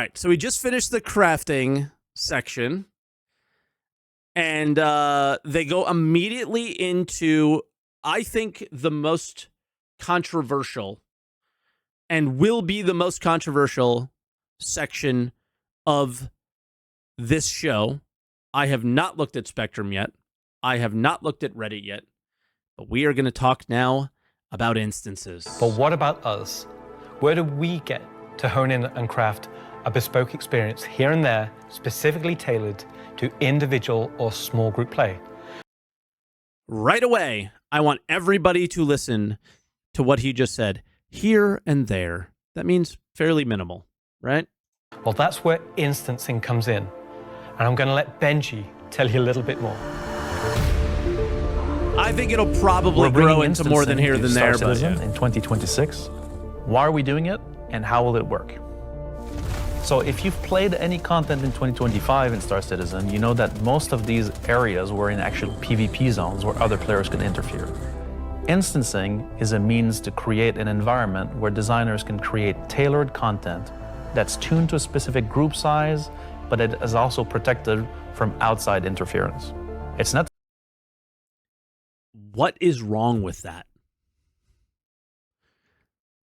right, so we just finished the crafting section, and they go immediately into, I think, the most controversial and will be the most controversial section of this show. I have not looked at Spectrum yet. I have not looked at Reddit yet. But we are going to talk now about instances. But what about us? Where do we get to hone in and craft a bespoke experience here and there, specifically tailored to individual or small group play? Right away, I want everybody to listen to what he just said. Here and there. That means fairly minimal, right? Well, that's where instancing comes in. And I'm going to let Benji tell you a little bit more. I think it'll probably grow into more than here than there. But yeah. In 2026. Why are we doing it, and how will it work? So if you've played any content in 2025 in Star Citizen, you know that most of these areas were in actual PvP zones where other players could interfere. Instancing is a means to create an environment where designers can create tailored content that's tuned to a specific group size, but it is also protected from outside interference. It's not. What is wrong with that?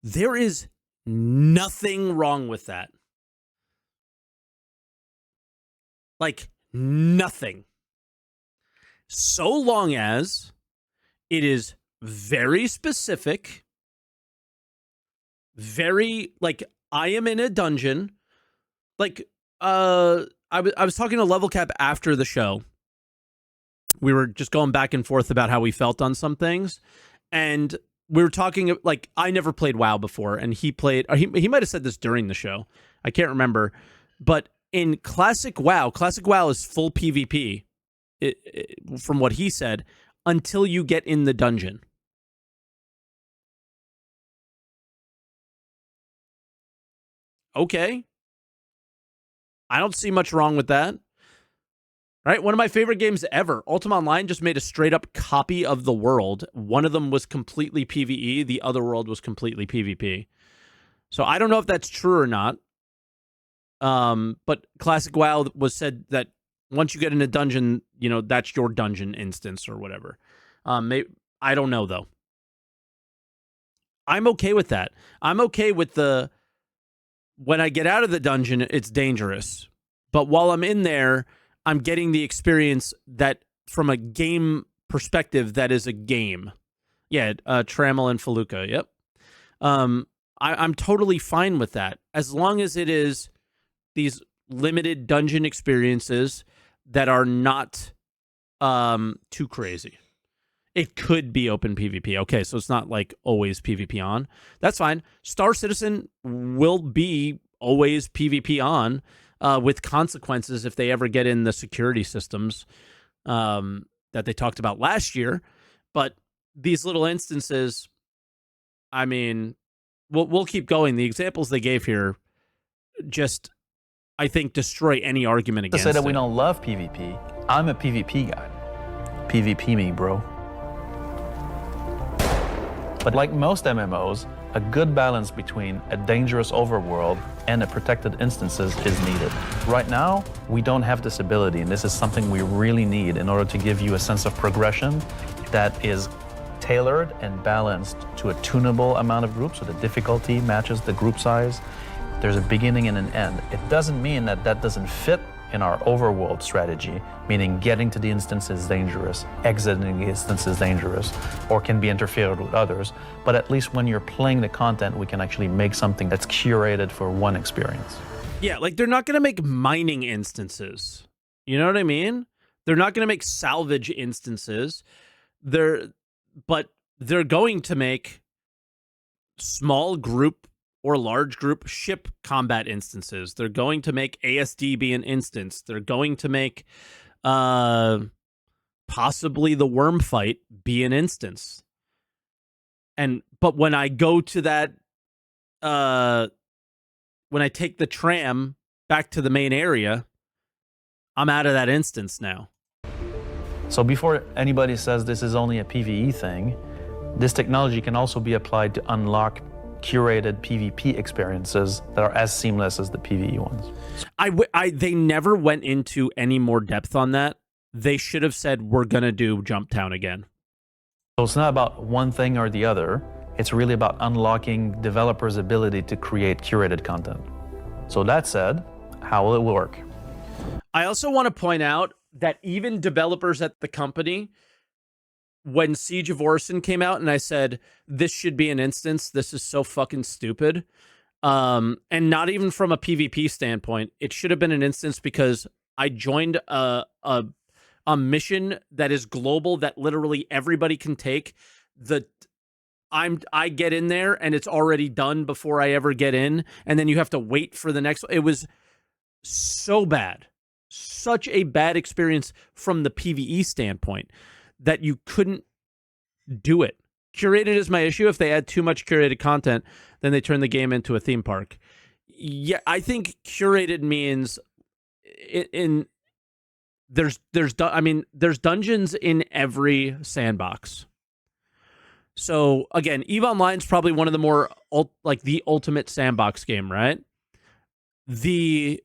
There is nothing wrong with that. Like, nothing. So long as it is very specific, very, like, I am in a dungeon. Like, I was talking to Level Cap after the show. We were just going back and forth about how we felt on some things. And we were talking, like, I never played WoW before, and he played, or he might have said this during the show. I can't remember. But in Classic WoW is full PvP, from what he said, until you get in the dungeon. Okay. I don't see much wrong with that. Right? One of my favorite games ever. Ultima Online just made a straight-up copy of the world. One of them was completely PvE. The other world was completely PvP. So I don't know if that's true or not. But Classic WoW was said that once you get in a dungeon, you know, that's your dungeon instance or whatever. I don't know, though. I'm okay with that. I'm okay with when I get out of the dungeon, it's dangerous. But while I'm in there, I'm getting the experience that, from a game perspective, that is a game. Yeah, Trammel and Feluca, yep. I'm totally fine with that, as long as it is these limited dungeon experiences that are not too crazy. It could be open PvP. Okay, so it's not like always PvP on. That's fine. Star Citizen will be always PvP on, with consequences if they ever get in the security systems that they talked about last year. But these little instances, I mean, we'll keep going. The examples they gave here just, I think, destroy any argument against it. To say that we don't love PvP, I'm a PvP guy. PvP me, bro. But like most MMOs, a good balance between a dangerous overworld and a protected instances is needed. Right now, we don't have this ability, and this is something we really need in order to give you a sense of progression that is tailored and balanced to a tunable amount of groups, so the difficulty matches the group size. There's a beginning and an end. It doesn't mean that that doesn't fit in our overworld strategy, meaning getting to the instance is dangerous, exiting the instance is dangerous, or can be interfered with others. But at least when you're playing the content, we can actually make something that's curated for one experience. Yeah, like, they're not going to make mining instances. You know what I mean? They're not going to make salvage instances. But they're going to make small group or large group ship combat instances. They're going to make ASD be an instance. They're going to make possibly the worm fight be an instance. But when I go to that, when I take the tram back to the main area, I'm out of that instance now. So before anybody says this is only a PvE thing, this technology can also be applied to unlock curated PvP experiences that are as seamless as the PvE ones. They never went into any more depth on that. They should have said, we're going to do Jump Town again. So it's not about one thing or the other. It's really about unlocking developers' ability to create curated content. So that said, how will it work? I also want to point out that even developers at the company, when Siege of Orison came out and I said, this should be an instance, this is so fucking stupid. And not even from a PvP standpoint, it should have been an instance because I joined a mission that is global that literally everybody can take. I get in there and it's already done before I ever get in, and then you have to wait for the next. It was so bad, such a bad experience from the PvE standpoint that you couldn't do it. Curated is my issue. If they add too much curated content, then they turn the game into a theme park. Yeah, I think curated means there's dungeons in every sandbox. So again, EVE Online is probably one of the more the ultimate sandbox game, right? The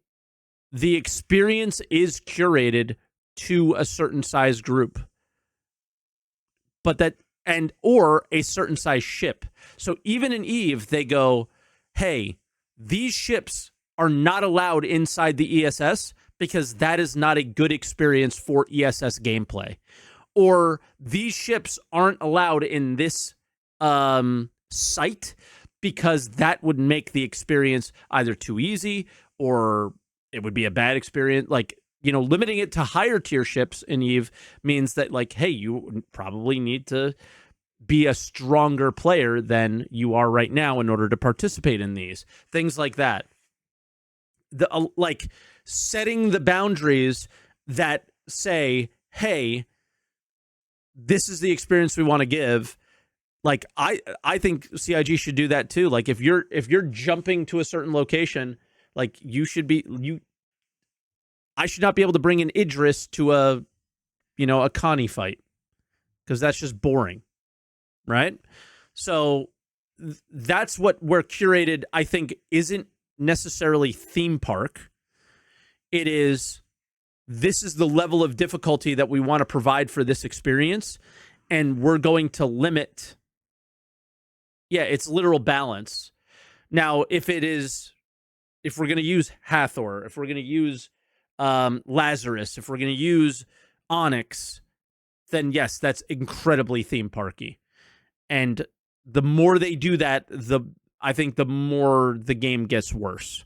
experience is curated to a certain size group, but or a certain size ship. So even in EVE, they go, hey, these ships are not allowed inside the ESS because that is not a good experience for ESS gameplay. Or these ships aren't allowed in this site because that would make the experience either too easy or it would be a bad experience. Like, you know, limiting it to higher tier ships in EVE means that, like, hey, you probably need to be a stronger player than you are right now in order to participate in these. Things like that. Like setting the boundaries that say, hey, this is the experience we want to give. Like I think CIG should do that too. Like if you're jumping to a certain location, like I should not be able to bring in Idris to a Connie fight because that's just boring, right? So that's where curated, I think, isn't necessarily theme park. It is, this is the level of difficulty that we want to provide for this experience, and we're going to limit. Yeah, it's literal balance. Now, if we're going to use Hathor, if we're going to use Lazarus, if we're going to use Onyx, then yes, that's incredibly theme parky. And the more they do that, I think the more the game gets worse.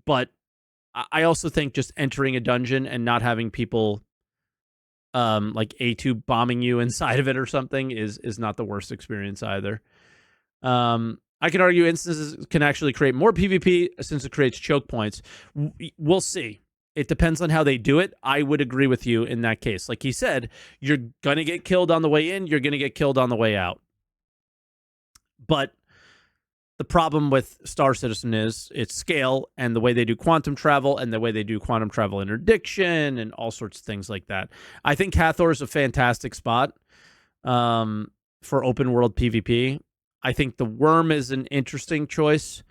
But I also think just entering a dungeon and not having people like A2 bombing you inside of it or something is not the worst experience either. I could argue instances can actually create more PvP since it creates choke points. We'll see. It depends on how they do it. I would agree with you in that case. Like he said, you're going to get killed on the way in. You're going to get killed on the way out. But the problem with Star Citizen is its scale and the way they do quantum travel and the way they do quantum travel interdiction and all sorts of things like that. I think Hathor is a fantastic spot for open world PvP. I think the Worm is an interesting choice,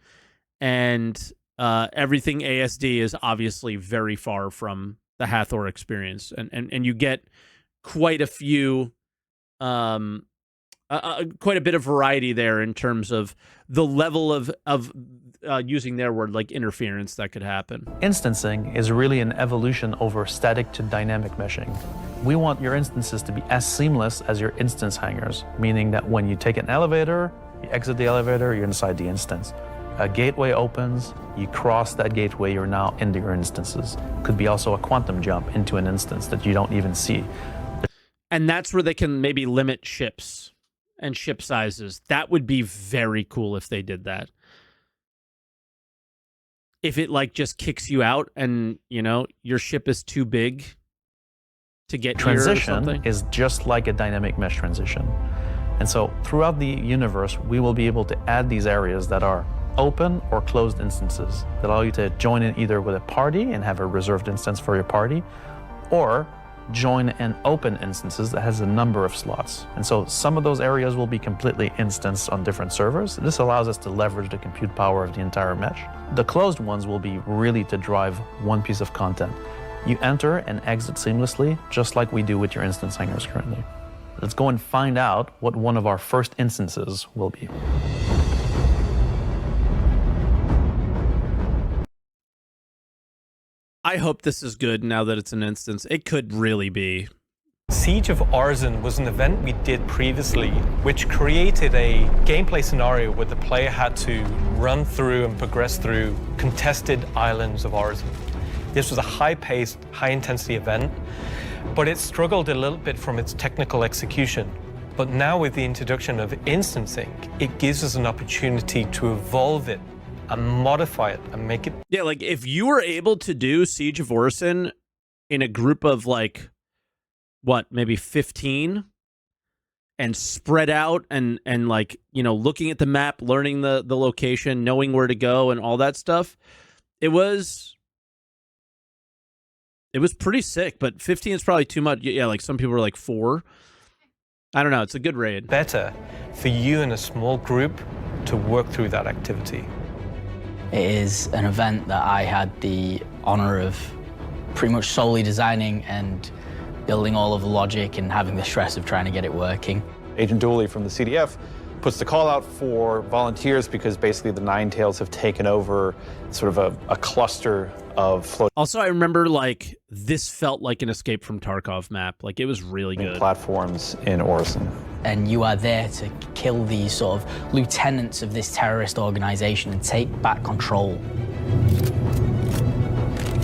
and everything ASD is obviously very far from the Hathor experience, and you get quite a few, quite a bit of variety there in terms of the level of using their word, like interference that could happen. Instancing is really an evolution over static to dynamic meshing. We want your instances to be as seamless as your instance hangars, meaning that when you take an elevator, you exit the elevator, you're inside the instance. A gateway opens, you cross that gateway, you're now into your instances. Could be also a quantum jump into an instance that you don't even see. And that's where they can maybe limit ships and ship sizes. That would be very cool if they did that. If it like just kicks you out and, you know, your ship is too big to get here or something. Transition is just like a dynamic mesh transition. And so throughout the universe, we will be able to add these areas that are open or closed instances that allow you to join in either with a party and have a reserved instance for your party, or join an open instances that has a number of slots. And so some of those areas will be completely instanced on different servers. This allows us to leverage the compute power of the entire mesh. The closed ones will be really to drive one piece of content. You enter and exit seamlessly, just like we do with your instance hangars currently. Let's go and find out what one of our first instances will be. I hope this is good now that it's an instance. It could really be. Siege of Arisen was an event we did previously, which created a gameplay scenario where the player had to run through and progress through contested islands of Arisen. This was a high-paced, high-intensity event, but it struggled a little bit from its technical execution. But now with the introduction of instancing, it gives us an opportunity to evolve it and modify it and make it... Yeah, like if you were able to do Siege of Orison in a group of like, what, maybe 15 and spread out and like, you know, looking at the map, learning the location, knowing where to go and all that stuff, it was pretty sick, but 15 is probably too much. Yeah, like some people were like 4. I don't know. It's a good raid. Better for you and a small group to work through that activity. It is an event that I had the honor of pretty much solely designing and building all of the logic and having the stress of trying to get it working. Agent Dooley from the CDF puts the call out for volunteers because basically the Nine Tails have taken over sort of a cluster of floating Also, I remember like this felt like an Escape from Tarkov map. Like it was really good. platforms in Orison. And you are there to kill these sort of lieutenants of this terrorist organization and take back control.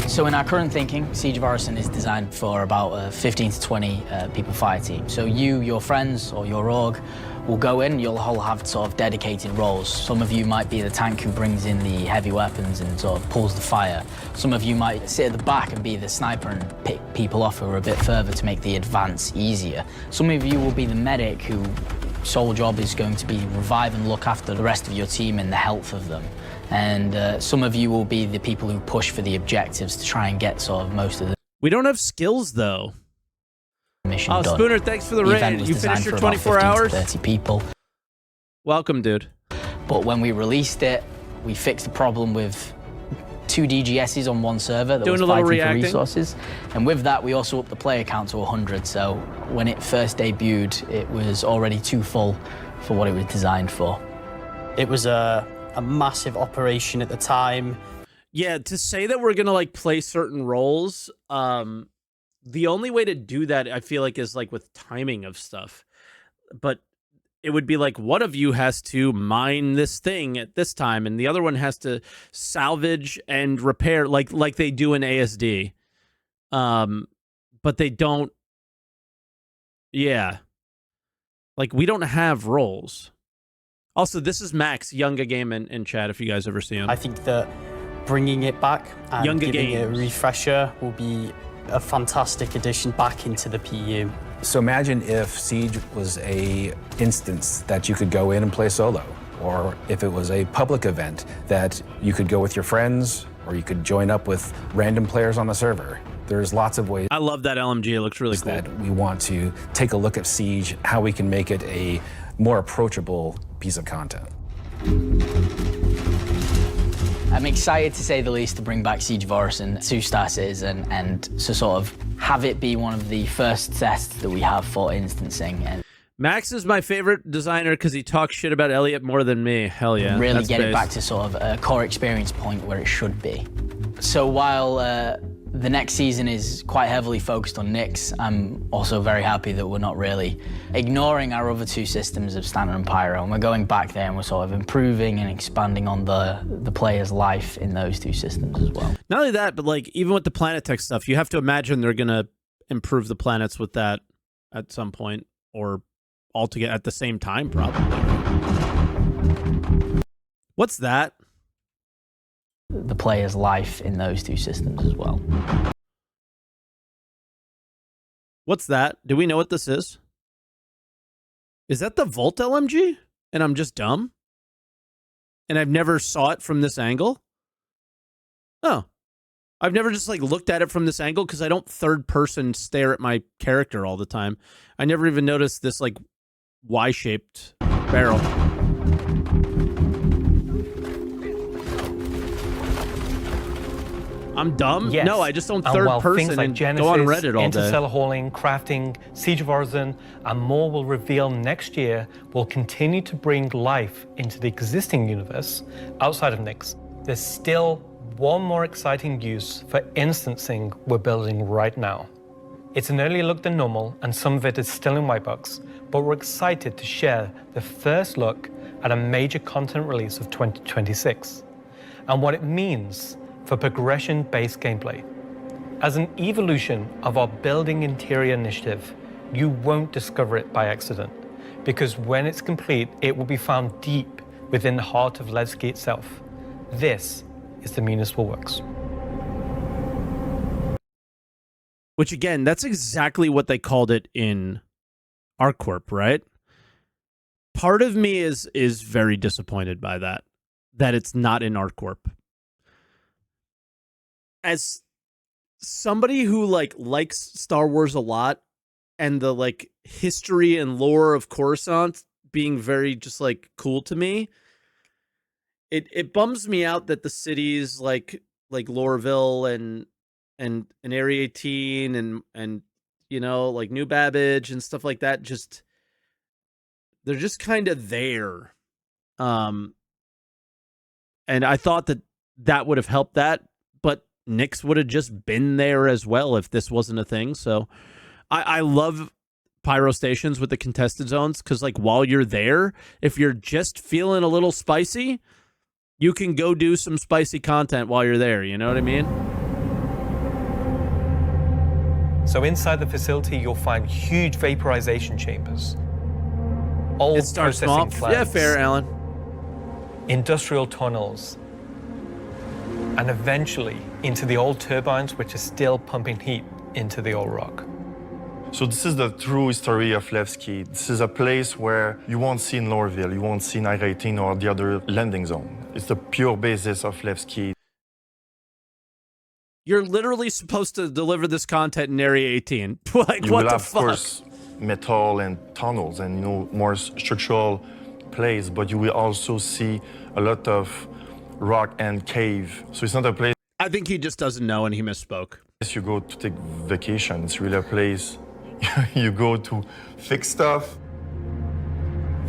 So in our current thinking, Siege of Orison is designed for about 15 to 20 people fire team. So you, your friends, or your org will go in, you'll all have sort of dedicated roles. Some of you might be the tank who brings in the heavy weapons and sort of pulls the fire. Some of you might sit at the back and be the sniper and pick people off who are a bit further to make the advance easier. Some of you will be the medic who sole job is going to be revive and look after the rest of your team and the health of them. And some of you will be the people who push for the objectives to try and get sort of most of the We don't have skills though. mission Oh, done. Spooner, thanks for the event raid. was You designed finished your for about 24 15 to hours? 30 people. Welcome, dude. But when we released it, we fixed the problem with 2 DGSs on one server that Doing was a little fighting reacting. for resources. And with that, we also upped the player count to 100. So when it first debuted, it was already too full for what it was designed for. It was a massive operation at the time. Yeah, to say that we're gonna like play certain roles, the only way to do that, I feel like, is like with timing of stuff. But it would be like one of you has to mine this thing at this time, and the other one has to salvage and repair, like they do in ASD. But they don't. Yeah, like we don't have roles. Also, this is Max Younga Game in chat. If you guys ever see him, I think that bringing it back and Younger giving it a Games. refresher will be a fantastic addition back into the PU. So imagine if Siege was a instance that you could go in and play solo, or if it was a public event that you could go with your friends, or you could join up with random players on the server. There's lots of ways I love that LMG. It looks really cool. that we want to take a look at Siege, how we can make it a more approachable piece of content. I'm excited to say the least to bring back Siege of Orison to Star Citizen and to sort of have it be one of the first tests that we have for instancing and Max is my favorite designer because he talks shit about Elliot more than me. Hell yeah. really that's get it based. back to sort of a core experience point where it should be. So while the next season is quite heavily focused on Nyx, I'm also very happy that we're not really ignoring our other 2 systems of Standard and Pyro, and we're going back there and we're sort of improving and expanding on the player's life in those 2 systems as well. Not only that, but like even with the planet tech stuff, you have to imagine they're gonna improve the planets with that at some point, or altogether at the same time, probably. What's that? The player's life in those 2 systems as well. What's that? Do we know what this is? Is that the Volt LMG? And I'm just dumb? And I've never saw it from this angle? Oh. I've never just like looked at it from this angle because I don't third person stare at my character all the time. I never even noticed this like Y-shaped barrel. I'm dumb? Yes. No, I just don't And third while person things like and Genesis, go on Reddit all day. interstellar hauling, crafting, Siege of Origin, and more will reveal next year will continue to bring life into the existing universe outside of Nyx. There's still one more exciting use for instancing we're building right now. It's an earlier look than normal, and some of it is still in white box, but we're excited to share the first look at a major content release of 2026, and what it means for progression-based gameplay. As an evolution of our Building Interior initiative, you won't discover it by accident, because when it's complete, it will be found deep within the heart of Levski itself. This is the Municipal Works. Which again, that's exactly what they called it in ArcCorp, right? Part of me is very disappointed by that it's not in ArcCorp. As somebody who likes Star Wars a lot and the like history and lore of Coruscant being very just like cool to me, it bums me out that the cities like Lorville and Area 18 and you know, like New Babbage and stuff like that, just they're just kind of there. And I thought that would have helped that, but Nyx would have just been there as well if this wasn't a thing. So I love pyro stations with the contested zones because like while you're there, if you're just feeling a little spicy, you can go do some spicy content while you're there. You know what I mean? So inside the facility, you'll find huge vaporization chambers. Old It starts processing off. plants. Yeah, fair, Alan. Industrial tunnels, and eventually into the old turbines, which are still pumping heat into the old rock. So this is the true history of Levski. This is a place where you won't see in Lorville, you won't see in Area 18 or the other landing zone. It's the pure basis of Levski. You're literally supposed to deliver this content in Area 18. Like, You what will the have, fuck? of course, metal and tunnels and, you know, more structural plays, but you will also see a lot of rock and cave. So it's not a place I think he just doesn't know and he misspoke. you go to take vacation. It's really a place you go to fix stuff.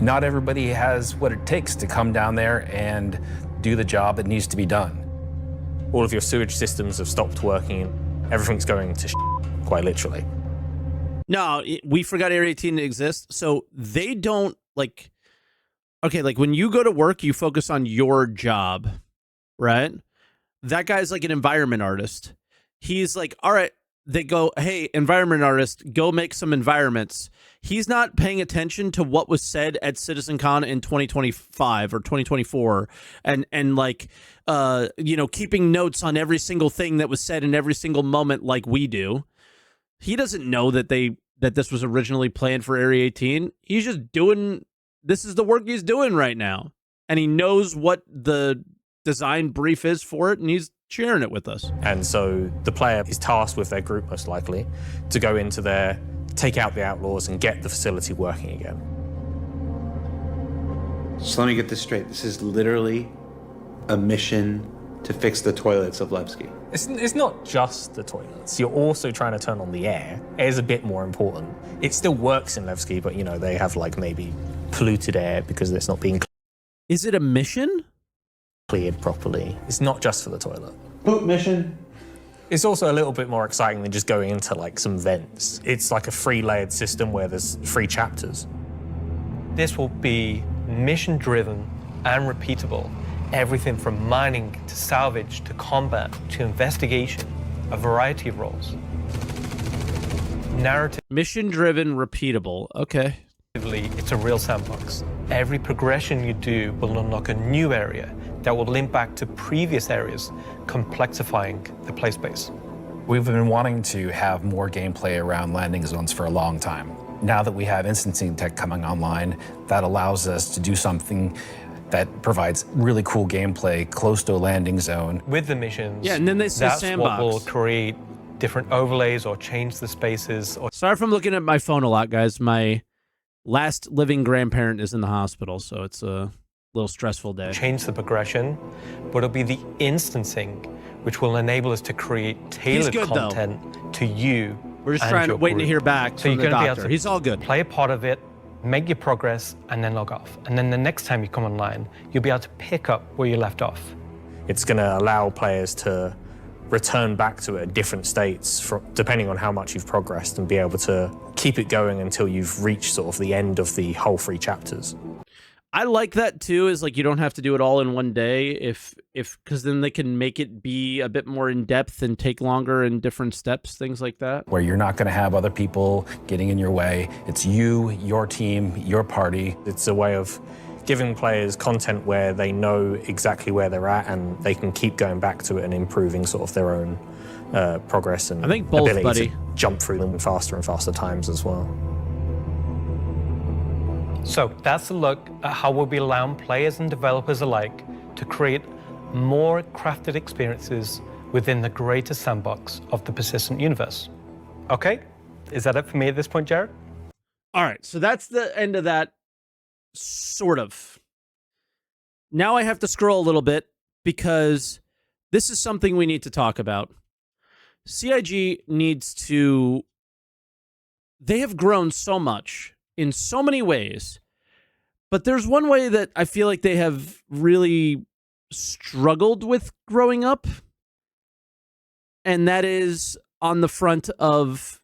Not everybody has what it takes to come down there and do the job that needs to be done. All of your sewage systems have stopped working. Everything's going to quite literally. No, we forgot Area 18 exists. So they don't like, okay, like when you go to work, you focus on your job, right? That guy's like an environment artist. He's like, all right, they go, hey, environment artist, go make some environments. He's not paying attention to what was said at Citizencon in 2025 or 2024 and like, you know, keeping notes on every single thing that was said in every single moment like we do. He doesn't know that this was originally planned for Area 18. He's just doing, this is the work he's doing right now. And he knows what the design brief is for it, and he's sharing it with us. And so the player is tasked with their group, most likely, to go into there, take out the outlaws, and get the facility working again. So let me get this straight. This is literally a mission to fix the toilets of Levski. It's not just the toilets. You're also trying to turn on the air. Air is a bit more important. It still works in Levski, but, you know, they have, like, maybe polluted air because it's not being Is it a mission? cleared properly. It's not just for the toilet. Poop mission. It's also a little bit more exciting than just going into, like, some vents. It's like a free-layered system where there's 3 chapters. This will be mission-driven and repeatable. Everything from mining to salvage to combat to investigation, a variety of roles. Narratively, Mission-driven, repeatable. Okay. it's a real sandbox. Every progression you do will unlock a new area that will link back to previous areas, complexifying the play space. We've been wanting to have more gameplay around landing zones for a long time. Now that we have instancing tech coming online, that allows us to do something that provides really cool gameplay close to a landing zone. With the missions, Yeah, and then they say that's sandbox. what will create different overlays or change the spaces. Or Sorry if I'm looking at my phone a lot, guys. My last living grandparent is in the hospital, so it's a little stressful day. change the progression, but it'll be the instancing which will enable us to create tailored good, though. content to you. We're just and trying to your waiting to group. hear back So from you're the going to be able doctor. to He's all good. play a part of it, make your progress, and then log off. And then the next time you come online, you'll be able to pick up where you left off. It's going to allow players to return back to it at different states depending on how much you've progressed and be able to keep it going until you've reached sort of the end of the whole 3 chapters. I like that too, is like you don't have to do it all in one day if because then they can make it be a bit more in depth and take longer in different steps, things like that. Where you're not going to have other people getting in your way. It's you, your team, your party. It's a way of giving players content where they know exactly where they're at and they can keep going back to it and improving sort of their own progress and I think both, ability buddy. to jump through them faster and faster times as well. So that's a look at how we'll be allowing players and developers alike to create more crafted experiences within the greater sandbox of the persistent universe. Okay, is that it for me at this point, Jared? All right, so that's the end of that, sort of. Now I have to scroll a little bit because this is something we need to talk about. CIG needs to... They have grown so much in so many ways, but there's one way that I feel like they have really struggled with growing up, and that is on the front of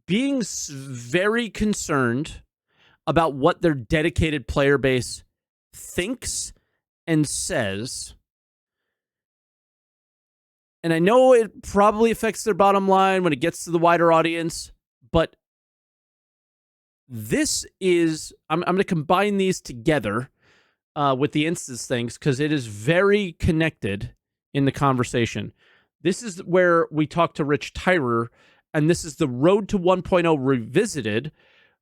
being very concerned about what their dedicated player base thinks and says. And I know it probably affects their bottom line when it gets to the wider audience, but this is, I'm going to combine these together with the instance things because it is very connected in the conversation. This is where we talk to Rich Tyrer, and this is the Road to 1.0 Revisited,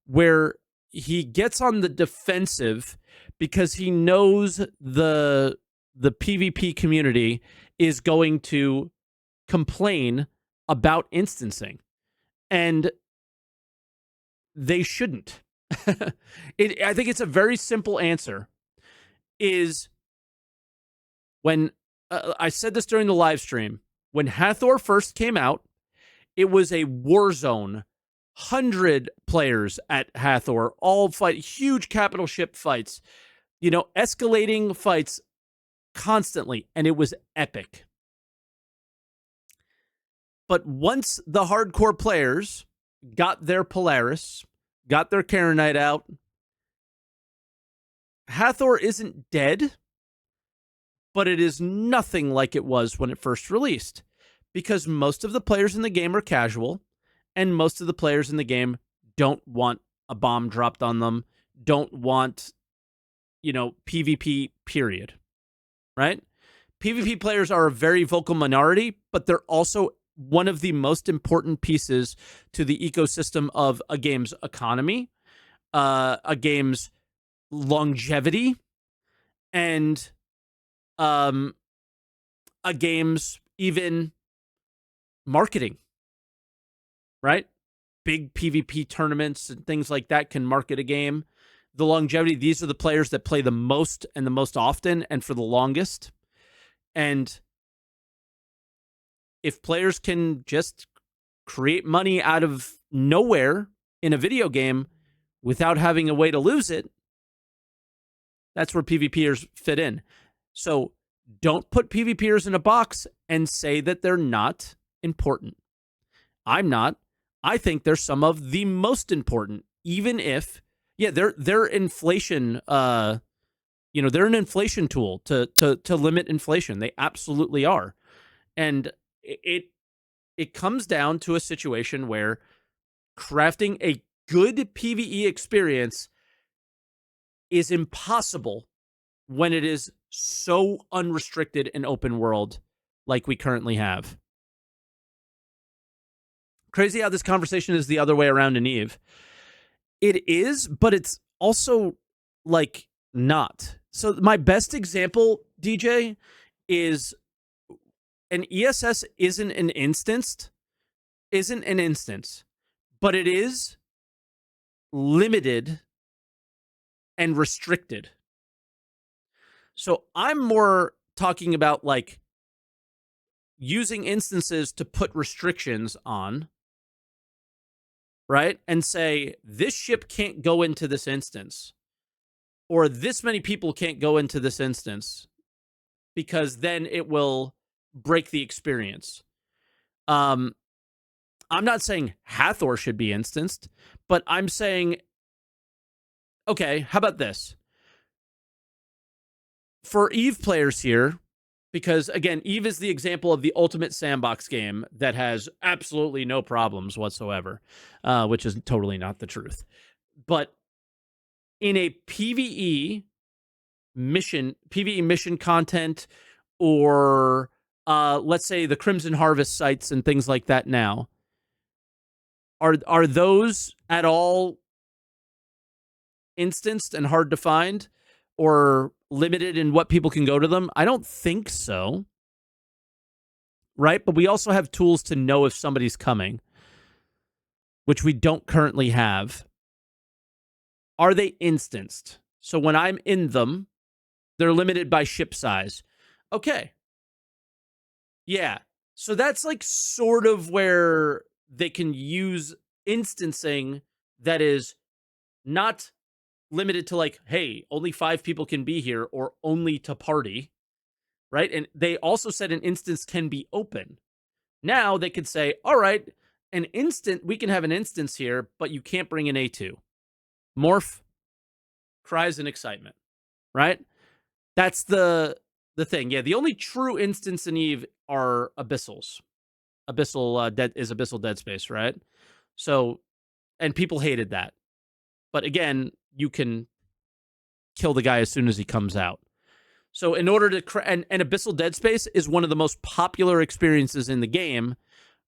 where he gets on the defensive because he knows the PvP community is going to complain about instancing, and they shouldn't. I think it's a very simple answer. Is when I said this during the live stream, when Hathor first came out, it was a war zone. 100 players at Hathor, all fight huge capital ship fights, escalating fights constantly, and it was epic. But once the hardcore players got their Polaris, got their Karenite out, Hathor isn't dead, but it is nothing like it was when it first released, because most of the players in the game are casual, and most of the players in the game don't want a bomb dropped on them, don't want, PvP, period. Right? PvP players are a very vocal minority, but they're also one of the most important pieces to the ecosystem of a game's economy, a game's longevity, and a game's even marketing, right? Big PvP tournaments and things like that can market a game. The longevity, these are the players that play the most and the most often and for the longest. And if players can just create money out of nowhere in a video game without having a way to lose it, that's where PvPers fit in. So don't put PvPers in a box and say that they're not important. I'm not. I think they're some of the most important, even if, they're inflation, they're an inflation tool to limit inflation. They absolutely are. And it comes down to a situation where crafting a good PvE experience is impossible when it is so unrestricted and open world like we currently have. Crazy how this conversation is the other way around in Eve. It is, but it's also like not. So my best example, DJ, is an ESS isn't an instance, but it is limited and restricted. So I'm more talking about like using instances to put restrictions on, right? And say, this ship can't go into this instance, or this many people can't go into this instance, because then it will break the experience. I'm not saying Hathor should be instanced, but I'm saying, okay, how about this? For EVE players here, because again, EVE is the example of the ultimate sandbox game that has absolutely no problems whatsoever, which is totally not the truth. But in a PvE mission content, or let's say the Crimson Harvest sites and things like that now, are those at all instanced and hard to find, or limited in what people can go to them? I don't think so. Right? But we also have tools to know if somebody's coming, which we don't currently have. Are they instanced? So when I'm in them, they're limited by ship size. Okay. Yeah. So that's like sort of where they can use instancing that is not limited to like, hey, only 5 people can be here, or only to party, right? And they also said an instance can be open. Now they could say, all right, we can have an instance here, but you can't bring an A2. Morph cries in excitement, right? That's the thing. Yeah, the only true instance in EVE are abyssals. Abyssal Dead Space, right? So, and people hated that. But again, you can kill the guy as soon as he comes out. So in order to and Abyssal Dead Space is one of the most popular experiences in the game.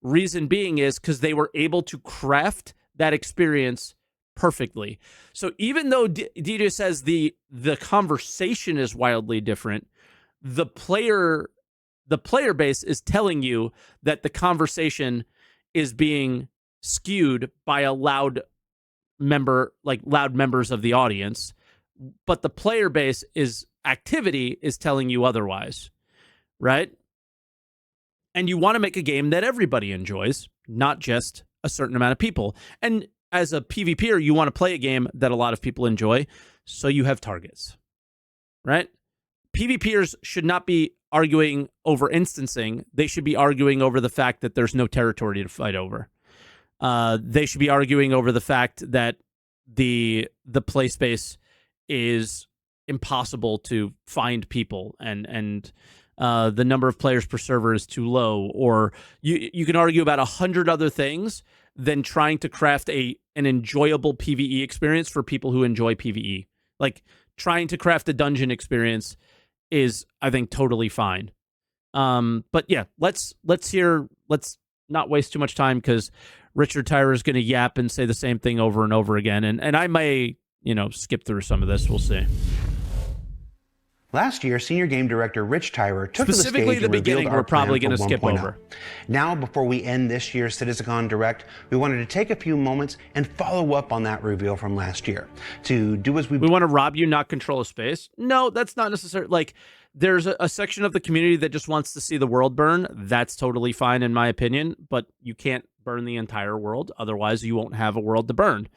Reason being is because they were able to craft that experience perfectly. So even though DJ says the conversation is wildly different, the player base is telling you that the conversation is being skewed by a loud members of the audience, but the player base activity is telling you otherwise, right? And you want to make a game that everybody enjoys, not just a certain amount of people. And as a PvPer, you want to play a game that a lot of people enjoy, so you have targets, right? PvPers should not be arguing over instancing. They should be arguing over the fact that there's no territory to fight over. They should be arguing over the fact that the play space is impossible to find people, and the number of players per server is too low. Or you can argue about 100 other things than trying to craft an enjoyable PvE experience for people who enjoy PvE. Like trying to craft a dungeon experience is, I think, totally fine. But yeah, let's not waste too much time, because Richard Tyrer is going to yap and say the same thing over and over again. And I may, skip through some of this. We'll see. Last year, Senior Game Director Rich Tyrer took to the stage Specifically the and revealed beginning, our we're probably plan going for to skip 1.0. over. Now, before we end this year's Citizencon Direct, we wanted to take a few moments and follow up on that reveal from last year. To do as we want to rob you, not control a space. No, that's not necessarily. Like, there's a section of the community that just wants to see the world burn. That's totally fine, in my opinion, but you can't burn the entire world. Otherwise, you won't have a world to burn,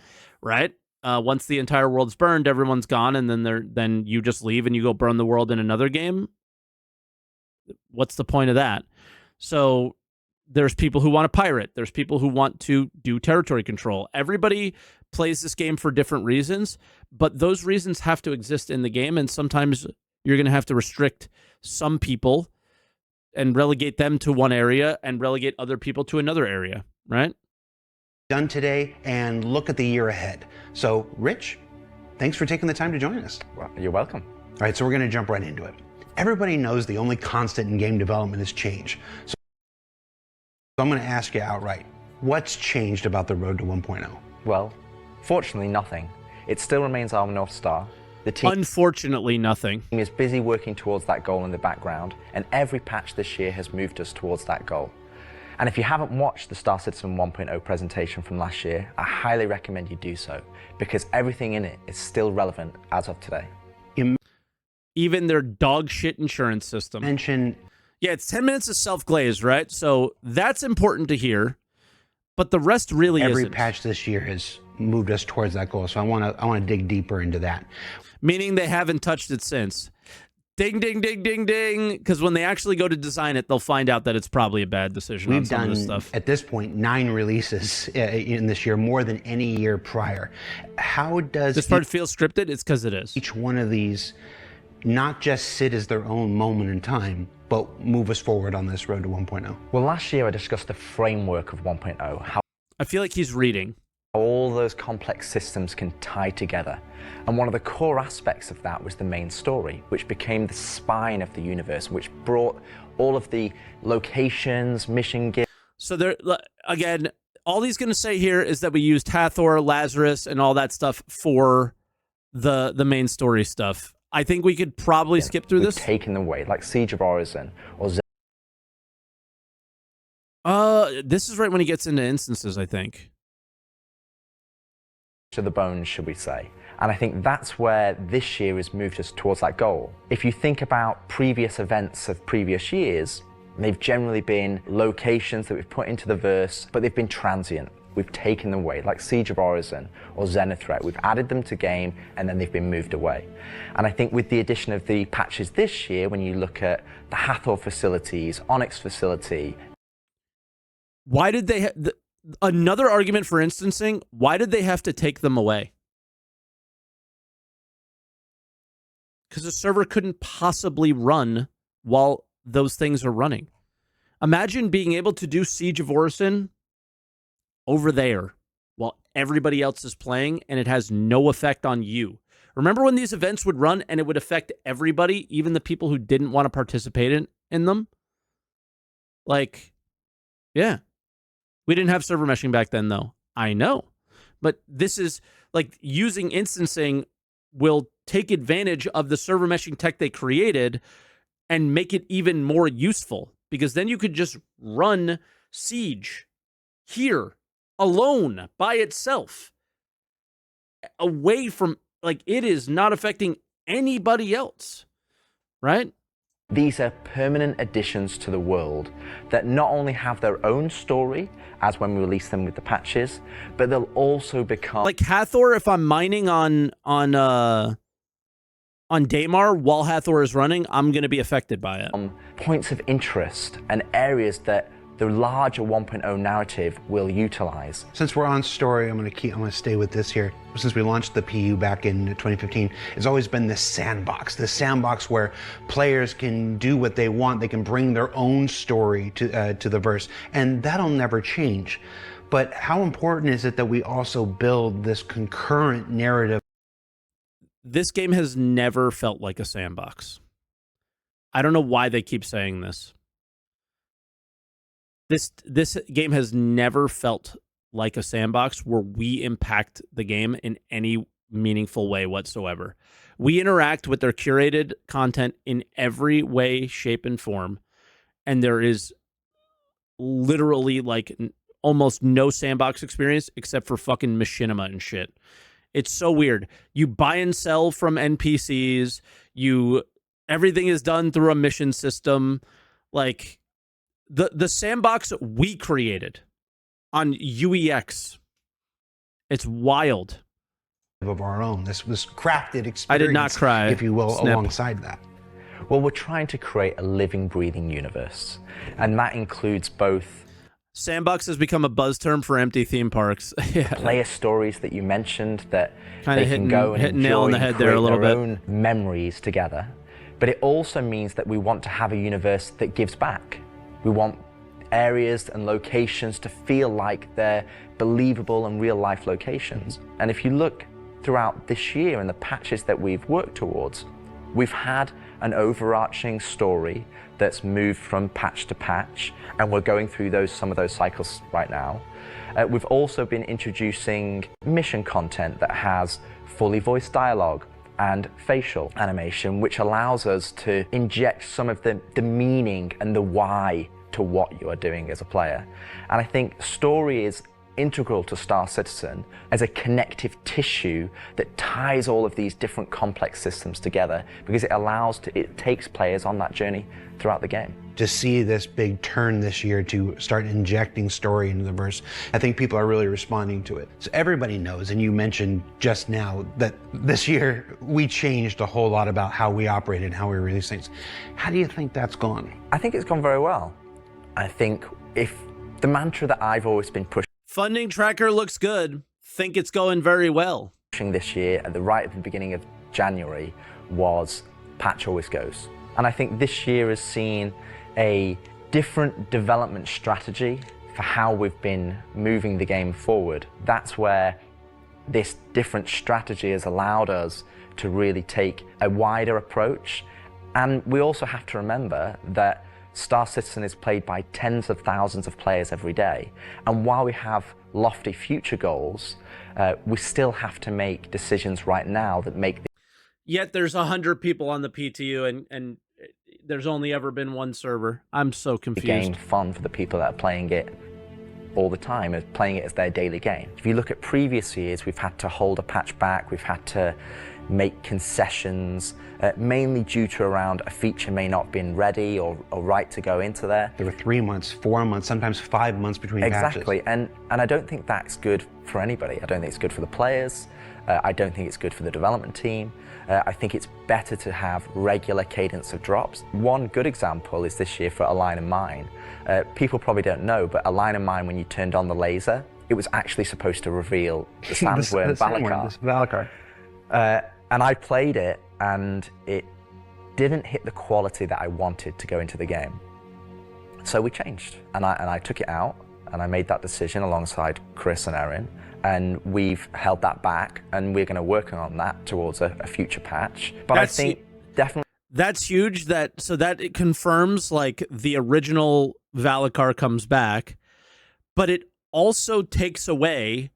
right? Once the entire world's burned, everyone's gone, and then you just leave and you go burn the world in another game. What's the point of that? So there's people who want to pirate. There's people who want to do territory control. Everybody plays this game for different reasons, but those reasons have to exist in the game, and sometimes you're going to have to restrict some people and relegate them to one area and relegate other people to another area, right? done today and look at the year ahead. So, Rich, thanks for taking the time to join us. Well, you're welcome. All right, so we're going to jump right into it. Everybody knows the only constant in game development is change. So I'm going to ask you outright, what's changed about the road to 1.0? Well, Fortunately, nothing. It still remains our North Star. The team Unfortunately, nothing. is busy working towards that goal in the background, and every patch this year has moved us towards that goal. And if you haven't watched the Star Citizen 1.0 presentation from last year, I highly recommend you do so, because everything in it is still relevant as of today. Even their dog shit insurance system. Yeah, it's 10 minutes of self-glaze, right? So that's important to hear, but the rest really Every isn't. patch this year has moved us towards that goal, so I want to dig deeper into that. Meaning they haven't touched it since. Ding, ding, ding, ding, ding. Because when they actually go to design it, they'll find out that it's probably a bad decision on some of this stuff. At this point, 9 releases in this year, more than any year prior. How does this part feel scripted? It's because it is. Each one of these not just sit as their own moment in time, but move us forward on this road to 1.0? Well, last year I discussed the framework of 1.0, how I feel like he's reading. All those complex systems can tie together. And one of the core aspects of that was the main story, which became the spine of the universe, which brought all of the locations, mission gear. So there, again, all he's going to say here is that we used Hathor, Lazarus, and all that stuff for the main story stuff. I think we could probably skip through this. Taken them away, like Siege of Orison or this is right when he gets into instances, I think. To the bones, should we say. And I think that's where this year has moved us towards that goal. If you think about previous events of previous years, they've generally been locations that we've put into the verse, but they've been transient. We've taken them away, like Siege of Orison or Zenithreat. We've added them to game, and then they've been moved away. And I think with the addition of the patches this year, when you look at the Hathor facilities, Onyx facility. Why did they... Another argument for instancing, why did they have to take them away? Because the server couldn't possibly run while those things are running. Imagine being able to do Siege of Orison over there while everybody else is playing and it has no effect on you. Remember when these events would run and it would affect everybody, even the people who didn't want to participate in them? Like, yeah. We didn't have server meshing back then, though. I know. But this is, like, using instancing will take advantage of the server meshing tech they created and make it even more useful. Because then you could just run Siege here, alone, by itself. Away from, like, it is not affecting anybody else. Right? These are permanent additions to the world that not only have their own story, as when we release them with the patches, but they'll also become... Like Hathor, if I'm mining on Daymar while Hathor is running, I'm going to be affected by it. Points of interest and areas that the larger 1.0 narrative will utilize. Since we're on story, I'm going to stay with this here. Since we launched the PU back in 2015, it's always been this sandbox where players can do what they want. They can bring their own story to the verse, and that'll never change. But how important is it that we also build this concurrent narrative? This game has never felt like a sandbox. I don't know why they keep saying this. This game has never felt like a sandbox where we impact the game in any meaningful way whatsoever. We interact with their curated content in every way, shape, and form, and there is literally like almost no sandbox experience except for fucking machinima and shit. It's so weird. You buy and sell from NPCs. Everything is done through a mission system. Like the sandbox we created on UEX. It's wild. Of our own. This was crafted experience. I did not cry, if you will, Snip. alongside that. Well, we're trying to create a living, breathing universe, and that includes both. Sandbox has become a buzz term for empty theme parks. Yeah. Player stories that you mentioned that kind of can go and hitting nail on the head there a little bit. Own memories together, but it also means that we want to have a universe that gives back. We want areas and locations to feel like they're believable and real life locations. And if you look throughout this year and the patches that we've worked towards, we've had an overarching story that's moved from patch to patch, and we're going through some of those cycles right now. We've also been introducing mission content that has fully voiced dialogue and facial animation, which allows us to inject some of the meaning and the why to what you are doing as a player. And I think story is integral to Star Citizen as a connective tissue that ties all of these different complex systems together, because it takes players on that journey throughout the game. To see this big turn this year to start injecting story into the verse, I think people are really responding to it. So everybody knows, and you mentioned just now, that this year we changed a whole lot about how we operate and how we release things. How do you think that's gone? I think it's gone very well. I think if the mantra that I've always been pushing Funding tracker looks good. Think it's going very well. This year, at the beginning of January, was patch always goes. And I think this year has seen a different development strategy for how we've been moving the game forward. That's where this different strategy has allowed us to really take a wider approach. And we also have to remember that Star Citizen is played by tens of thousands of players every day. And while we have lofty future goals, we still have to make decisions right now that make Yet there's 100 people on the PTU and there's only ever been one server. I'm so confused. the game fun for the people that are playing it all the time, playing it as their daily game. If you look at previous years, we've had to hold a patch back, we've had to make concessions, mainly due to around a feature may not have been ready or right to go into there. There were 3 months, 4 months, sometimes 5 months between Exactly, patches. and I don't think that's good for anybody. I don't think it's good for the players. I don't think it's good for the development team. I think it's better to have regular cadence of drops. One good example is this year for A Line of Mine. People probably don't know, but A Line of Mine, when you turned on the laser, it was actually supposed to reveal the sandworm Valakar. And I played it, and it didn't hit the quality that I wanted to go into the game. So we changed, and I took it out, and I made that decision alongside Chris and Erin, and we've held that back, and we're going to work on that towards a future patch. But I think definitely that's huge. So that it confirms like the original Valakar comes back, but it also takes away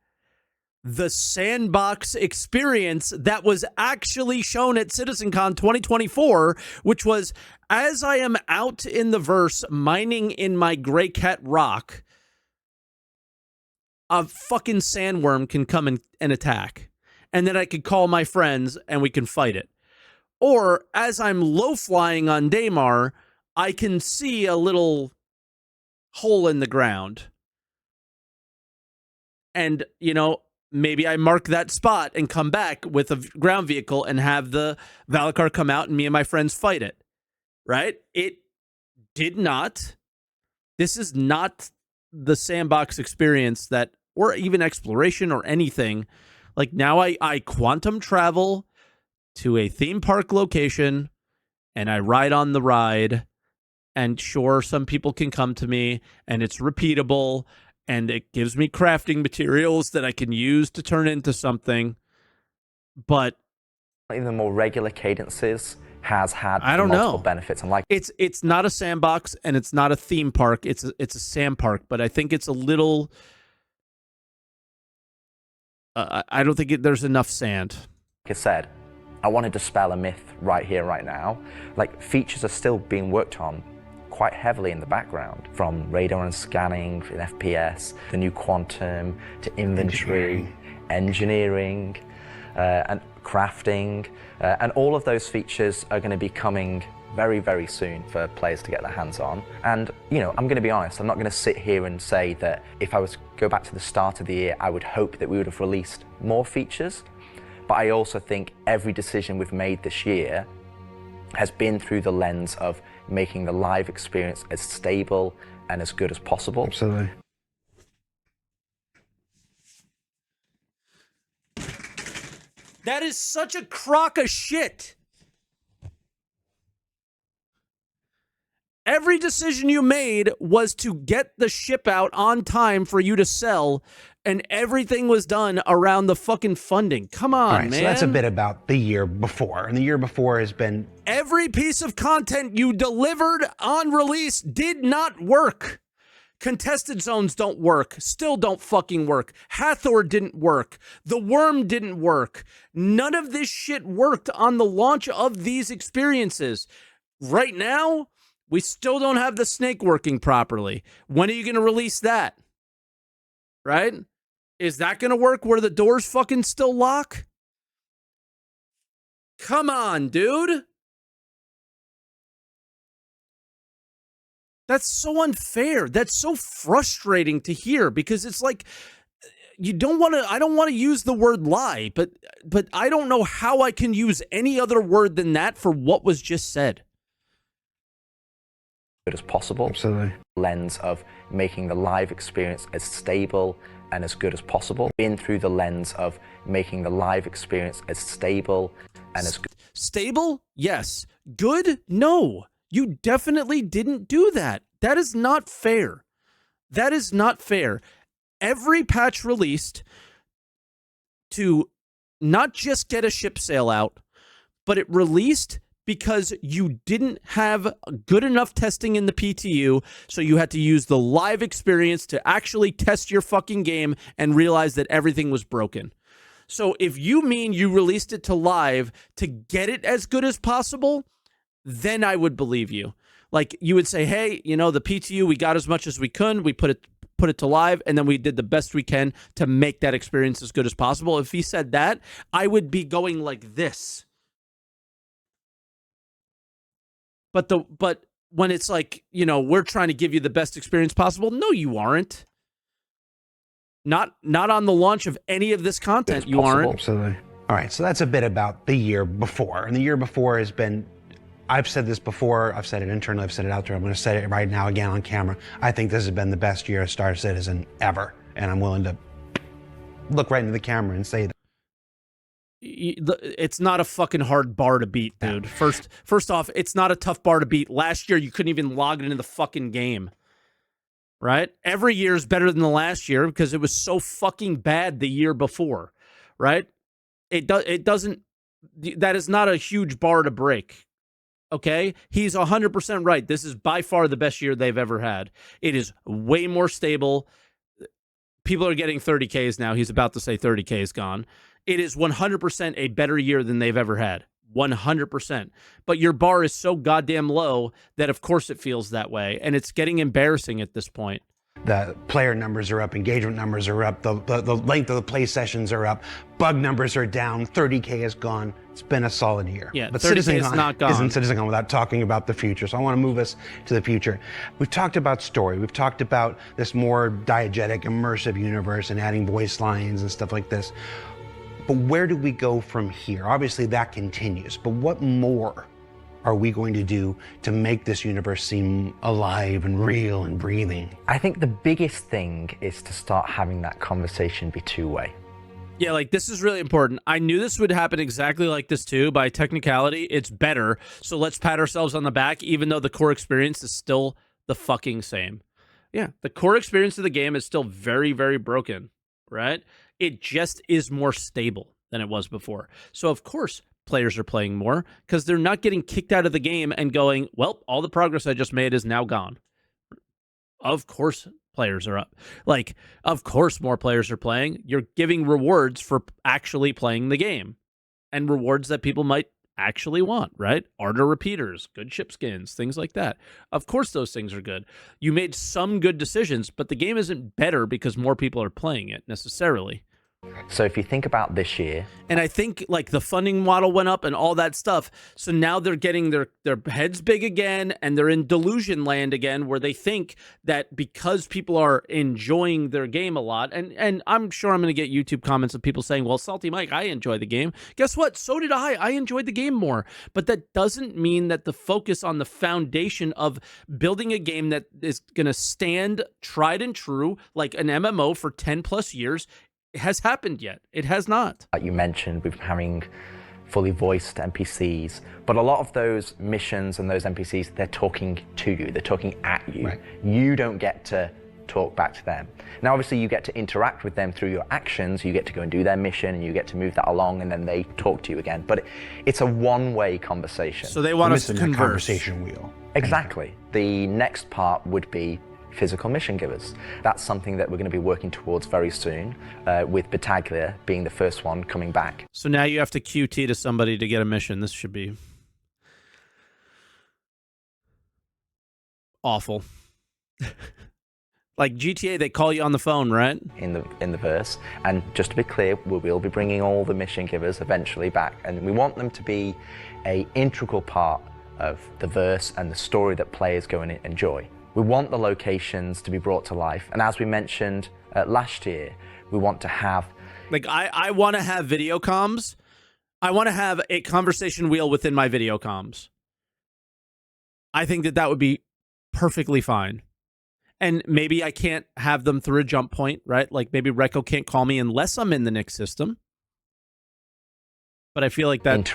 the sandbox experience that was actually shown at Citizencon 2024, which was as I am out in the verse mining in my Grey Cat rock, a fucking sandworm can come and attack. And then I could call my friends and we can fight it. Or as I'm low flying on Daymar, I can see a little hole in the ground. And, you know, maybe I mark that spot and come back with a ground vehicle and have the Valakar come out and me and my friends fight it. Right? It did not. This is not the sandbox experience that, or even exploration or anything. Like now I quantum travel to a theme park location and I ride on the ride, and sure, some people can come to me and it's repeatable and it gives me crafting materials that I can use to turn into something. But the more regular cadences has had I don't multiple know benefits. And like it's not a sandbox and it's not a theme park. It's a sand park, but I think it's a little. I don't think there's enough sand. Like I said, I want to dispel a myth right here, right now. Like features are still being worked on quite heavily in the background, from radar and scanning in FPS, the new quantum, to inventory, engineering and crafting, and all of those features are going to be coming very, very soon for players to get their hands on. And, you know, I'm going to be honest, I'm not going to sit here and say that if I was to go back to the start of the year, I would hope that we would have released more features. But I also think every decision we've made this year has been through the lens of making the live experience as stable and as good as possible. Absolutely. That is such a crock of shit. Every decision you made was to get the ship out on time for you to sell, and everything was done around the fucking funding. Come on, All right, man. so that's a bit about the year before. And the year before has been... Every piece of content you delivered on release did not work. Contested zones don't work. Still don't fucking work. Hathor didn't work. The Worm didn't work. None of this shit worked on the launch of these experiences. Right now, we still don't have the snake working properly. When are you going to release that? Right? Is that going to work where the doors fucking still lock? Come on, dude. That's so unfair. That's so frustrating to hear because it's like you don't want to. I don't want to use the word lie, but I don't know how I can use any other word than that for what was just said. As possible. Absolutely. Lens of making the live experience as stable and as good as possible. In through the lens of making the live experience as stable and as good. Stable? Yes. Good? No. You definitely didn't do that. That is not fair. That is not fair. Every patch released to not just get a ship sale out, but it released because you didn't have good enough testing in the PTU, so you had to use the live experience to actually test your fucking game and realize that everything was broken. So if you mean you released it to live to get it as good as possible, then I would believe you. Like you would say, hey, you know, the PTU, we got as much as we could. We put it to live, and then we did the best we can to make that experience as good as possible. If he said that, I would be going like this. But when it's like, you know, we're trying to give you the best experience possible, no, you aren't. Not on the launch of any of this content, you aren't. Absolutely. All right, so that's a bit about the year before. And the year before has been, I've said this before, I've said it internally, I've said it out there, I'm going to say it right now again on camera. I think this has been the best year of Star Citizen ever. And I'm willing to look right into the camera and say that. It's not a fucking hard bar to beat, dude. First off, it's not a tough bar to beat. Last year, you couldn't even log into the fucking game. Right? Every year is better than the last year because it was so fucking bad the year before. Right? It doesn't, that is not a huge bar to break. Okay? He's 100% right. This is by far the best year they've ever had. It is way more stable. People are getting 30Ks now. He's about to say 30K is gone. It is 100% a better year than they've ever had. 100%. But your bar is so goddamn low that of course it feels that way. And it's getting embarrassing at this point. The player numbers are up, engagement numbers are up, the length of the play sessions are up, bug numbers are down, 30K is gone. It's been a solid year. Yeah, but 30K is not gone. Isn't Citizencon without talking about the future. So I want to move us to the future. We've talked about story. We've talked about this more diegetic, immersive universe and adding voice lines and stuff like this. But where do we go from here? Obviously that continues, but what more are we going to do to make this universe seem alive and real and breathing? I think the biggest thing is to start having that conversation be two-way. Yeah, like this is really important. I knew this would happen exactly like this too. By technicality, it's better. So let's pat ourselves on the back, even though the core experience is still the fucking same. Yeah, the core experience of the game is still very, very broken, right? It just is more stable than it was before. So, of course, players are playing more because they're not getting kicked out of the game and going, well, all the progress I just made is now gone. Of course, players are up. Like, of course, more players are playing. You're giving rewards for actually playing the game and rewards that people might actually want, right? Ardor repeaters, good ship skins, things like that. Of course, those things are good. You made some good decisions, but the game isn't better because more people are playing it necessarily. So if you think about this year... And I think like the funding model went up and all that stuff. So now they're getting their heads big again and they're in delusion land again where they think that because people are enjoying their game a lot, and I'm sure I'm going to get YouTube comments of people saying, well, SaltEMike, I enjoy the game. Guess what? So did I. I enjoyed the game more. But that doesn't mean that the focus on the foundation of building a game that is going to stand tried and true like an MMO for 10 plus years has happened yet. It has not. Like you mentioned, we've been having fully voiced NPCs, but a lot of those missions and those NPCs, they're talking to you, they're talking at you. Right. You don't get to talk back to them. Now, obviously, you get to interact with them through your actions. You get to go and do their mission, and you get to move that along, and then they talk to you again. But it's a one-way conversation. So they want us to That converse. conversation wheel. Exactly. The next part would be physical mission givers. That's something that we're going to be working towards very soon, with Battaglia being the first one coming back. So now you have to QT to somebody to get a mission. This should be awful. Like GTA, they call you on the phone, right? In the verse, and just to be clear, we will be bringing all the mission givers eventually back, and we want them to be a integral part of the verse and the story that players go and enjoy. We want the locations to be brought to life, and as we mentioned last year, we want to have... Like, I want to have video comms. I want to have a conversation wheel within my video comms. I think that would be perfectly fine. And maybe I can't have them through a jump point, right? Like maybe Recco can't call me unless I'm in the Nick system. But I feel like that's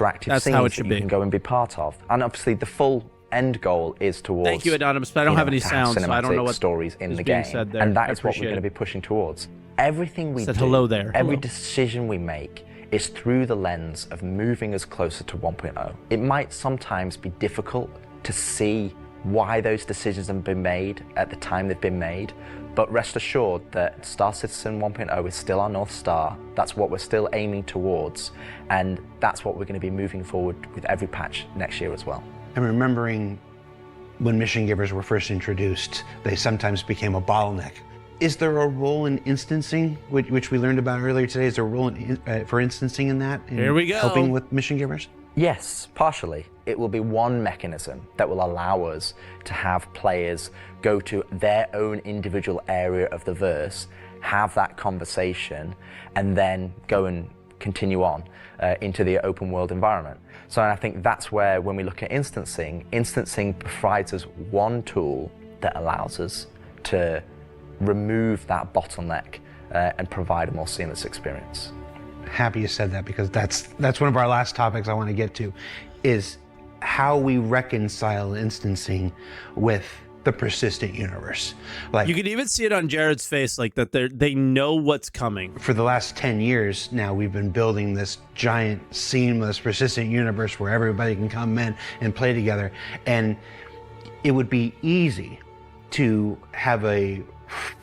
how it should be. You can go and be part of. And obviously the full end goal is towards... Thank you, Anonymous, but I don't have any sound, so I don't know what stories in is the being game. said there. And that I is what we're appreciate going to be it. pushing towards. Everything we Said do, hello there. every Hello. decision we make is through the lens of moving us closer to 1.0. It might sometimes be difficult to see why those decisions have been made at the time they've been made, but rest assured that Star Citizen 1.0 is still our North Star. That's what we're still aiming towards, and that's what we're going to be moving forward with every patch next year as well. I'm remembering when mission givers were first introduced, they sometimes became a bottleneck. Is there a role in instancing, which we learned about earlier today? Is there a role for instancing in that? In Here we go. Helping with mission givers? Yes, partially. It will be one mechanism that will allow us to have players go to their own individual area of the verse, have that conversation, and then go and continue on into the open world environment. So I think that's where, when we look at instancing provides us one tool that allows us to remove that bottleneck and provide a more seamless experience. Happy you said that, because that's one of our last topics I want to get to, is how we reconcile instancing with the persistent universe. Like, You can even see it on Jared's face, like that they know what's coming. for the last 10 years now, we've been building this giant, seamless, persistent universe where everybody can come in and play together. And it would be easy to have a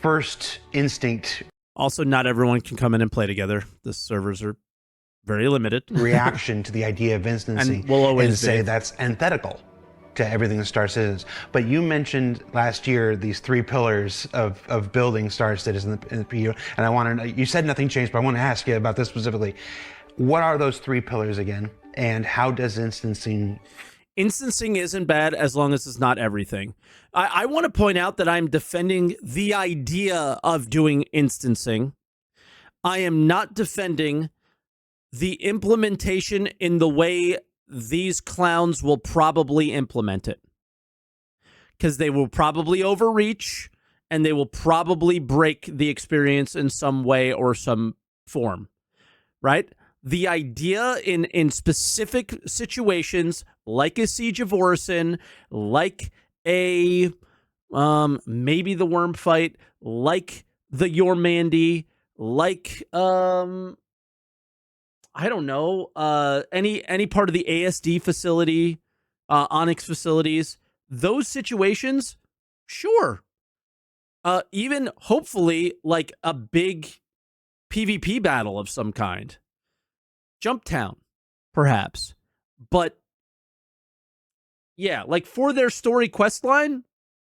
first instinct Also, not everyone can come in and play together. The servers are very limited. reaction to the idea of instancing And will always and say be. that's antithetical to everything that Star Citizen is. But you mentioned last year these three pillars of building Star Citizen in the PU, and I want to know, you said nothing changed, but I want to ask you about this specifically. What are those three pillars again, and how does instancing... Instancing isn't bad as long as it's not everything. I want to point out that I'm defending the idea of doing instancing. I am not defending the implementation in the way these clowns will probably implement it. Because they will probably overreach, and they will probably break the experience in some way or some form, right? The idea in specific situations, like a Siege of Orison, like a maybe the Worm fight, like the Yormandi, like I don't know, any part of the ASD facility, Onyx facilities, those situations, sure. Even hopefully like a big PvP battle of some kind. Jump Town, perhaps. But yeah, like for their story quest line,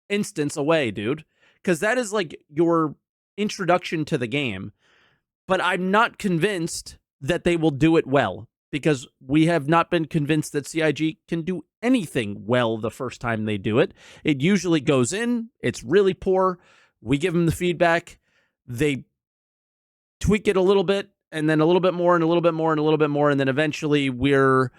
instance away, dude. Because that is like your introduction to the game. But I'm not convinced that they will do it well, because we have not been convinced that CIG can do anything well the first time they do it. It usually goes in, it's really poor. We give them the feedback. They tweak it a little bit, and then a little bit more, and a little bit more, and a little bit more, and then eventually we're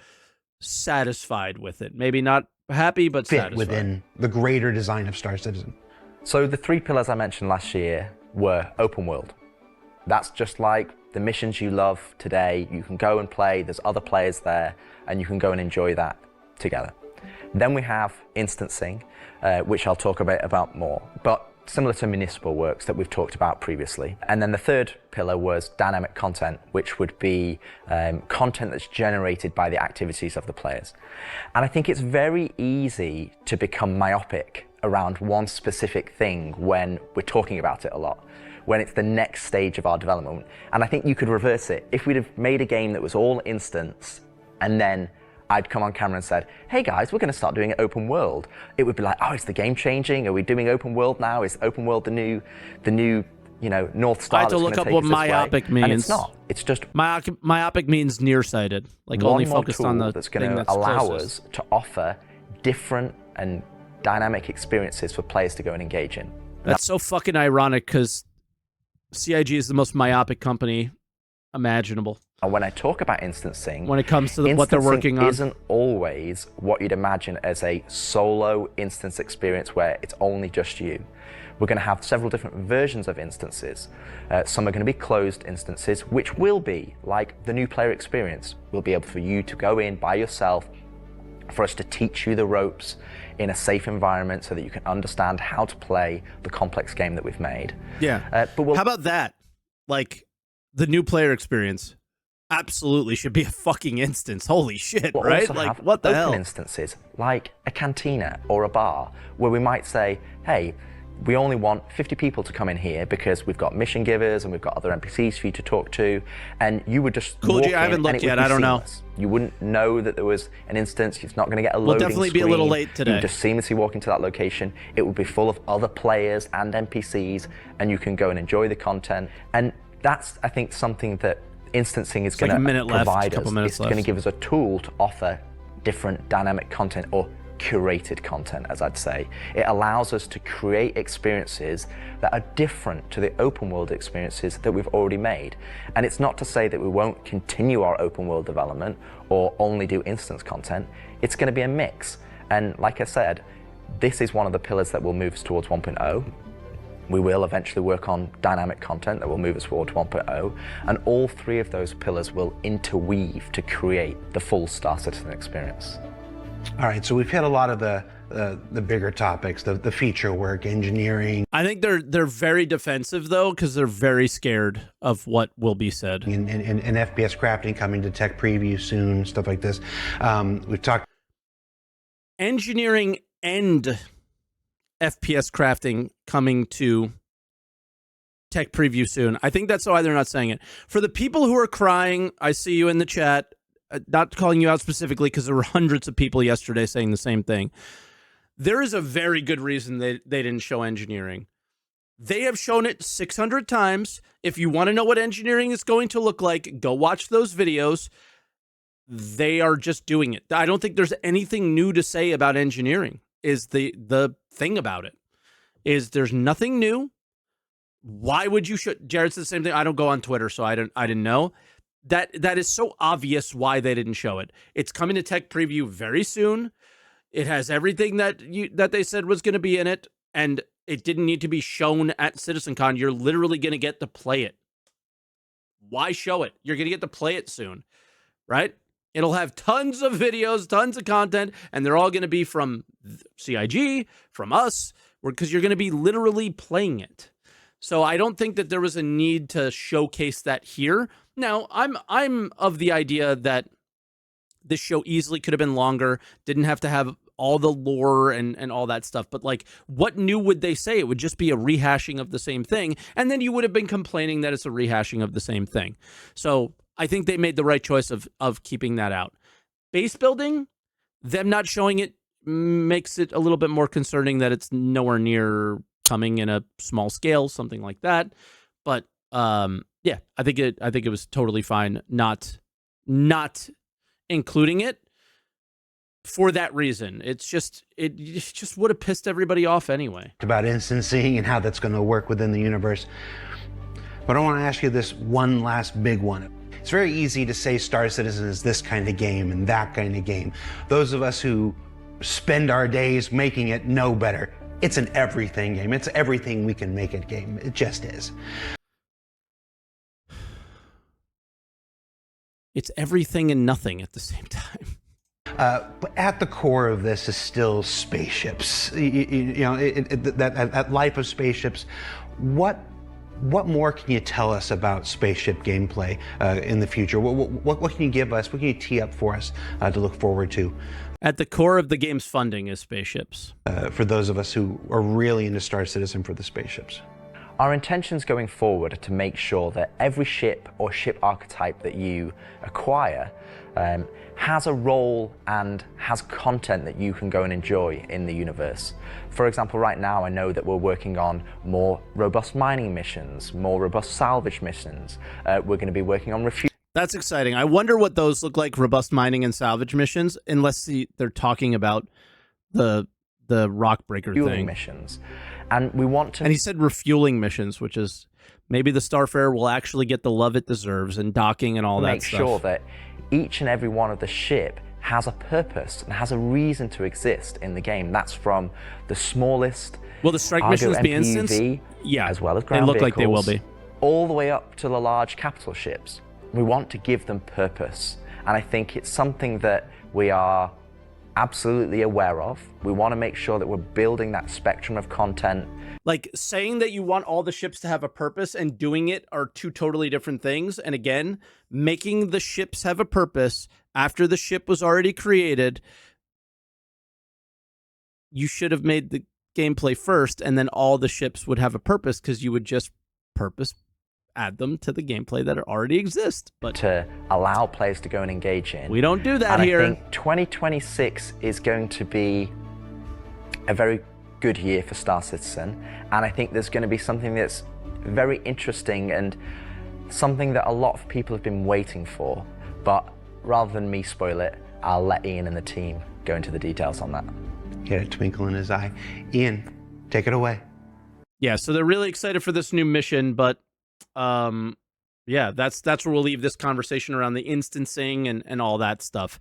satisfied with it. Maybe not happy, but fit satisfied. within the greater design of Star Citizen. So the three pillars I mentioned last year were open world. That's just like the missions you love today. You can go and play, there's other players there, and you can go and enjoy that together. Then we have instancing, which I'll talk about more, but similar to municipal works that we've talked about previously. And then the third pillar was dynamic content, which would be content that's generated by the activities of the players. And I think it's very easy to become myopic around one specific thing when we're talking about it a lot, when it's the next stage of our development. And I think you could reverse it. If we'd have made a game that was all instance, and then I'd come on camera and said, hey guys, we're going to start doing it open world, it would be like, oh, is the game changing? Are we doing open world now? Is open world the new North Star? I have to look up what myopic means. And it's not. It's just myopic means nearsighted, like only focused on the that's going thing to that's allow closest. us to offer different and dynamic experiences for players to go and engage in. That's so fucking ironic because CIG is the most myopic company imaginable. And when I talk about instancing, when it comes to what they're working on, isn't always what you'd imagine as a solo instance experience where it's only just you. We're going to have several different versions of instances. Some are going to be closed instances, which will be like the new player experience. We'll be able for you to go in by yourself, for us to teach you the ropes in a safe environment so that you can understand how to play the complex game that we've made. Yeah. How about that? Like the new player experience absolutely should be a fucking instance. Holy shit, we'll right? also Like have what the open hell? instances like a cantina or a bar where we might say, hey, we only want 50 people to come in here because we've got mission givers and we've got other NPCs for you to talk to, and you would just Cool, walk I haven't in looked and it yet. would be I don't know. seamless. You wouldn't know that there was an instance. It's not going to get a We'll loading definitely screen. be a little late today. You just seamlessly walk into that location. It would be full of other players and NPCs, and you can go and enjoy the content. And that's, I think, something that instancing is going to provide us. It's going to give us a tool to offer different dynamic content, or curated content, as I'd say. It allows us to create experiences that are different to the open world experiences that we've already made. And it's not to say that we won't continue our open world development or only do instance content. It's going to be a mix. And like I said, this is one of the pillars that will move us towards 1.0. We will eventually work on dynamic content that will move us forward to 1.0, and all three of those pillars will interweave to create the full Star Citizen experience. All right, so we've hit a lot of the bigger topics, the feature work, engineering. I think they're very defensive though, because they're very scared of what will be said. And FPS crafting coming to tech preview soon, stuff like this. We've talked engineering and FPS crafting coming to tech preview soon. I think that's why they're not saying it. For the people who are crying, I see you in the chat. Not calling you out specifically because there were hundreds of people yesterday saying the same thing. There is a very good reason they didn't show engineering. They have shown it 600 times. If you want to know what engineering is going to look like, go watch those videos. They are just doing it. I don't think there's anything new to say about engineering. Is the thing about it. Is there's nothing new. Why would you show? Jared said the same thing. I don't go on Twitter, so I didn't know. That is so obvious why they didn't show it. It's coming to tech preview very soon. It has everything that they said was going to be in it, and it didn't need to be shown at Citizencon. You're literally going to get to play it. Why show it? You're going to get to play it soon, right? It'll have tons of videos, tons of content, and they're all going to be from CIG, from us, because you're going to be literally playing it. So I don't think that there was a need to showcase that here. Now, I'm of the idea that this show easily could have been longer, didn't have to have all the lore and all that stuff. But like, what new would they say? It would just be a rehashing of the same thing. And then you would have been complaining that it's a rehashing of the same thing. So I think they made the right choice of keeping that out. Base building, them not showing it makes it a little bit more concerning that it's nowhere near coming in a small scale, something like that. But yeah, I think it was totally fine not including it for that reason. It just would have pissed everybody off anyway. About instancing and how that's going to work within the universe. But I want to ask you this one last big one. It's very easy to say Star Citizen is this kind of game and that kind of game. Those of us who spend our days making it know better. It's an everything game. It's everything we can make it game. It just is. it's everything and nothing at the same time. But at the core of this is still spaceships. That life of spaceships. What more can you tell us about spaceship gameplay in the future? What can you give us? What can you tee up for us to look forward to? At the core of the game's funding is spaceships. For those of us who are really into Star Citizen for the spaceships. Our intentions going forward are to make sure that every ship or ship archetype that you acquire has a role and has content that you can go and enjoy in the universe. For example, right now I know that we're working on more robust mining missions, more robust salvage missions. We're going to be working on That's exciting. I wonder what those look like, robust mining and salvage missions, unless they're talking about the rock breaker thing. Missions. And we want to... And he said refueling missions, which is maybe the Starfarer will actually get the love it deserves and docking and all that stuff. Make sure that each and every one of the ship has a purpose and has a reason to exist in the game. That's from the smallest... Will the strike missions be instance? Yeah, as well as ground they look vehicles, like they will be. All the way up to the large capital ships. We want to give them purpose. And I think it's something that we are absolutely aware of. We want to make sure that we're building that spectrum of content. Like, saying that you want all the ships to have a purpose and doing it are two totally different things. And again, making the ships have a purpose after the ship was already created, you should have made the gameplay first, and then all the ships would have a purpose, because you would just add them to the gameplay that already exists. But to allow players to go and engage in. We don't do that and here. I think 2026 is going to be a very good year for Star Citizen, and I think there's going to be something that's very interesting and something that a lot of people have been waiting for. But rather than me spoil it, I'll let Ian and the team go into the details on that. He had a twinkle in his eye. Ian, take it away. Yeah, so they're really excited for this new mission, but yeah, that's where we'll leave this conversation around the instancing and all that stuff.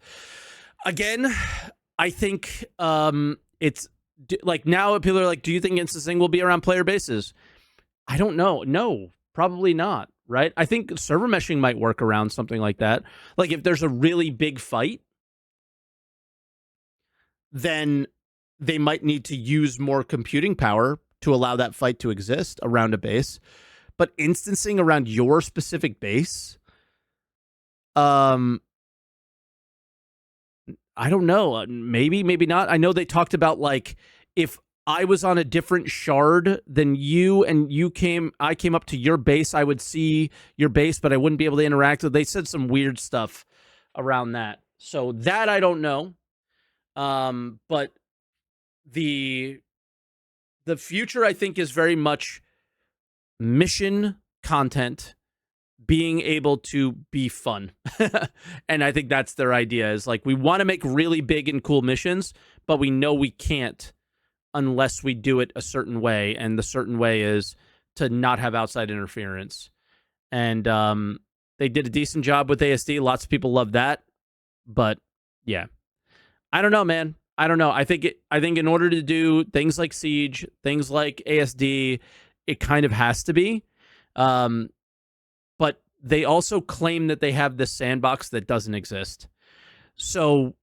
Again, I think it's like, now people are like, do you think instancing will be around player bases? I don't know. No, probably not, right? I think server meshing might work around something like that. Like, if there's a really big fight, then they might need to use more computing power to allow that fight to exist around a base. But instancing around your specific base, I don't know. Maybe, maybe not. I know they talked about, like, if I was on a different shard than you and I came up to your base, I would see your base, but I wouldn't be able to interact with. They said some weird stuff around that. So that I don't know. But the future, I think, is very much mission content being able to be fun. And I think that's their idea, is like, we want to make really big and cool missions, but we know we can't unless we do it a certain way. And the certain way is to not have outside interference. And they did a decent job with ASD. Lots of people love that. But yeah, I don't know, man. I don't know. I think in order to do things like Siege, things like ASD, it kind of has to be. But they also claim that they have this sandbox that doesn't exist. So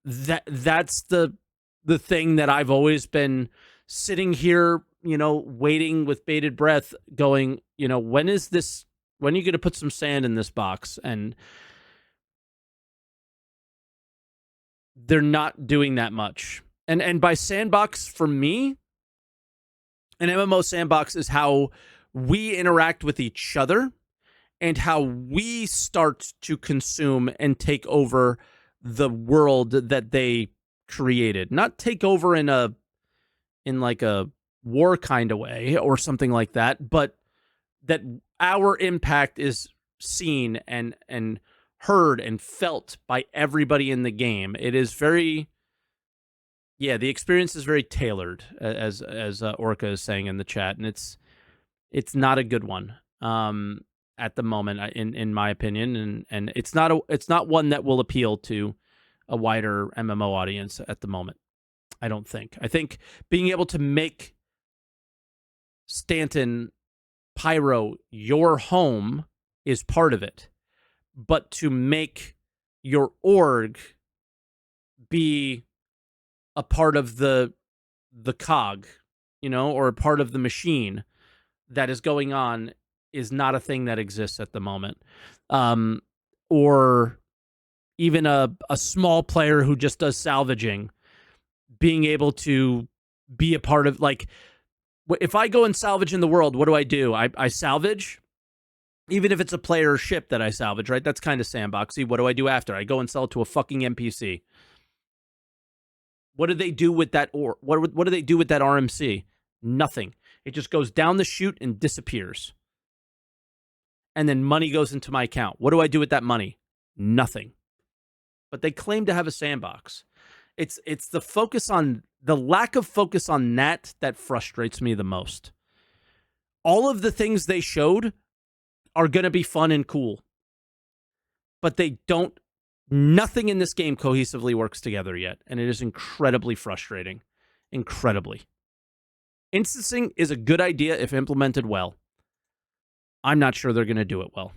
that's the thing that I've always been sitting here, waiting with bated breath, going, when are you going to put some sand in this box? And they're not doing that much. And by sandbox, for me, an MMO sandbox is how we interact with each other and how we start to consume and take over the world that they created. Not take over in like a war kind of way or something like that, but that our impact is seen and heard and felt by everybody in the game. It is very... Yeah, the experience is very tailored, as Orca is saying in the chat, and it's not a good one at the moment, in my opinion, and it's not one that will appeal to a wider MMO audience at the moment. I don't think. I think being able to make Stanton Pyro your home is part of it, but to make your org be a part of the cog, or a part of the machine that is going on is not a thing that exists at the moment. Or even a small player who just does salvaging, being able to be a part of, like, if I go and salvage in the world, what do? I salvage, even if it's a player ship that I salvage, right? That's kind of sandboxy. What do I do after? I go and sell it to a fucking NPC. What do they do with that? Or what do they do with that RMC? Nothing. It just goes down the chute and disappears. And then money goes into my account. What do I do with that money? Nothing. But they claim to have a sandbox. It's the lack of focus on that frustrates me the most. All of the things they showed are going to be fun and cool. But nothing in this game cohesively works together yet. And it is incredibly frustrating. Incredibly. Instancing is a good idea if implemented well. I'm not sure they're going to do it well.